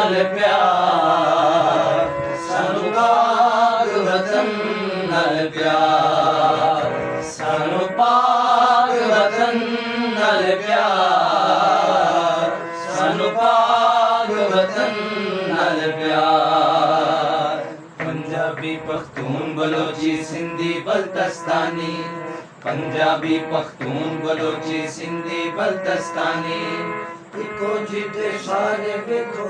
ਨਾਲ ਪਿਆਰ, ਸਾਨੂੰ ਪਾਕ ਵਤਨ ਨਾਲ ਪਿਆਰ, ਸਾਨੂੰ ਪਾਕ ਵਤਨ ਨਾਲ ਪਿਆਰ, ਸਾਨੂੰ ਪਾਕ ਵਤਨ ਨਾਲ ਪਿਆਰ। पंजाबी पख्तून बलोची सिंधी बल्तिस्तानी, पंजाबी पख्तून बलोची सिंधी बल्तिस्तानी, इको जिते सारे वेखो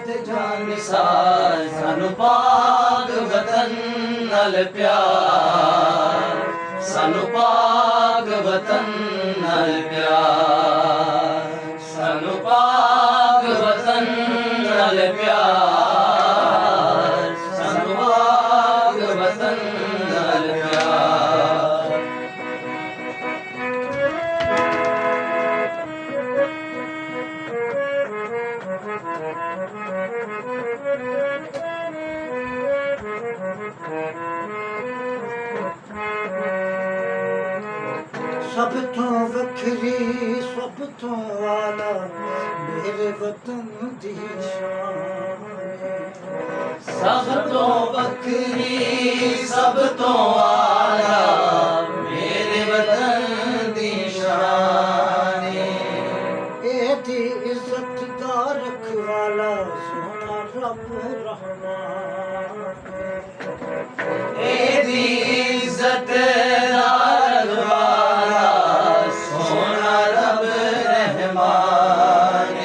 ते जान निसार, सानू पाक वतन नाल प्यार, सानू पाक वतन नाल प्यार, सानू पाक वतन नाल प्यार, सब तो वखरी सब तो आला मेरे वतन दी शान, सब तो वखरी सब तो आला मेरे वतन दी शान, एदी इज्जत दा रखवाला सोना रब रहमान, एदी इज्जत दा रखवाला सोना रब रहमान,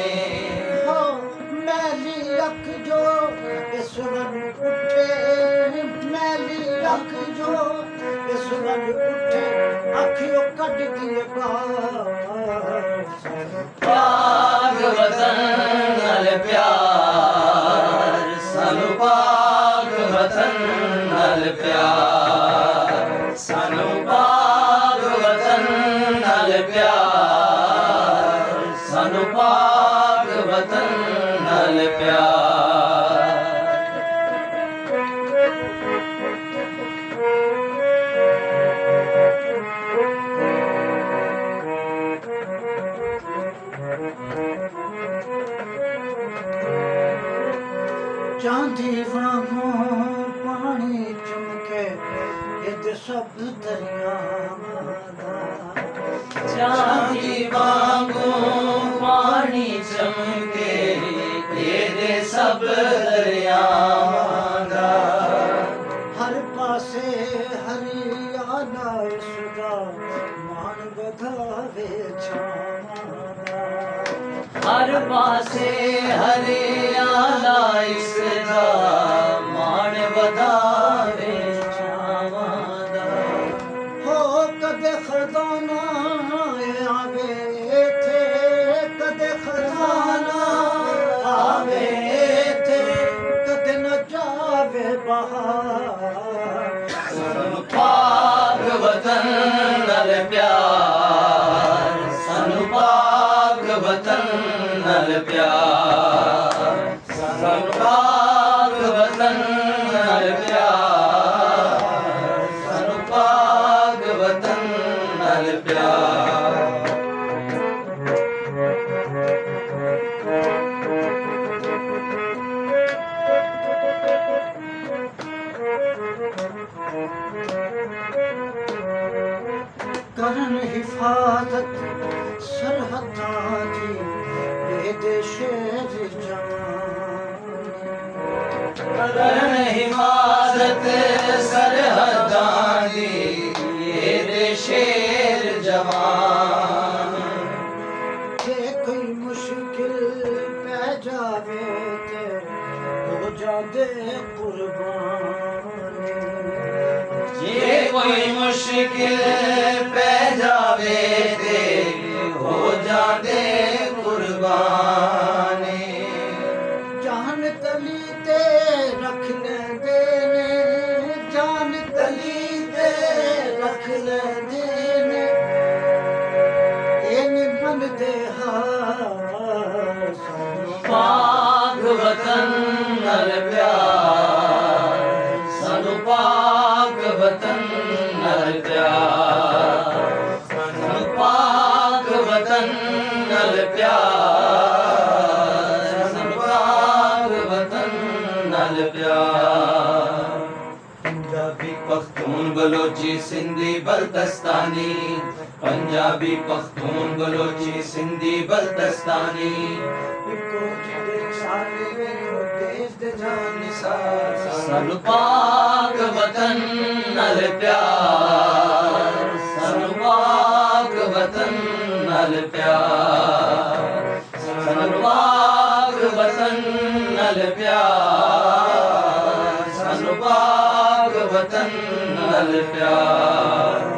हो मैली अख जो ईश्वर उठे, मैली अख जो ईश्वर उठे अखियों कट दिए बाहर, पाक वतन नाल प्यार, सानू पाक वतन नाल प्यार, सानू पाक वतन नाल प्यार, सानू पाक वतन नाल प्यार। चांदी वांगू पानी चमके इद सब दरियावां दा, चांदी वांगू पानी चमके तेरे सब दरियावां दा, हर पासे हरियाला इसदा मान बधावे छावां दा, हर पासे हरियाला इसदा मान वधावे छावां दा, हो कदे खजाना आवे थे, कदे खजाना आवे थे, कदे न जावे बहार, सानू पाक वतन नाल प्यार, सानू पाक वतन नाल प्यार, सानू पाक वतन नाल प्यार, सानू पाक वतन नाल प्यार। करन हिफाजत सरहदां दी बेदे शेर जवान, करन हिफाजत सरहदां दी ये शेर जवान, जे कोई मुश्किल पै जावे ते हो जादे कुर्बान, जे कोई मुश्किल पै जावे ते हो जादे कुर्बान, जान तली ते रख लेंदे ने, जान तली ते रख लेंदे ने, इन बनदे हार, पाक वतन नाल प्यार, सानू पाक वतन नाल प्यार, सानू पाक वतन नाल प्यार, ਨਾਲ ਪਿਆਰ पंजाबी पख्तून बलोची सिंधी बल्तिस्तानी पंजाबी पख्तून बलोची सिंधी बल्तिस्तानी ਇੱਕੋ ਜਿਹੇ ਸਾਰੇ ਵੇਖੋ ਦੇਸ਼ ਦੇ ਜਾਨ ਨਿਸਾਰ ਸਾਨੂੰ ਪਾਕ ਵਤਨ ਨਾਲ ਪਿਆਰ ਸਾਨੂੰ ਪਾਕ ਵਤਨ ਨਾਲ ਪਿਆਰ ਸਾਨੂੰ ਪਾਕ ਵਤਨ ਨਾਲ ਪਿਆਰ ਸਾਨੂੰ ਪਾਕ ਵਤਨ ਨਾਲ ਪਿਆਰ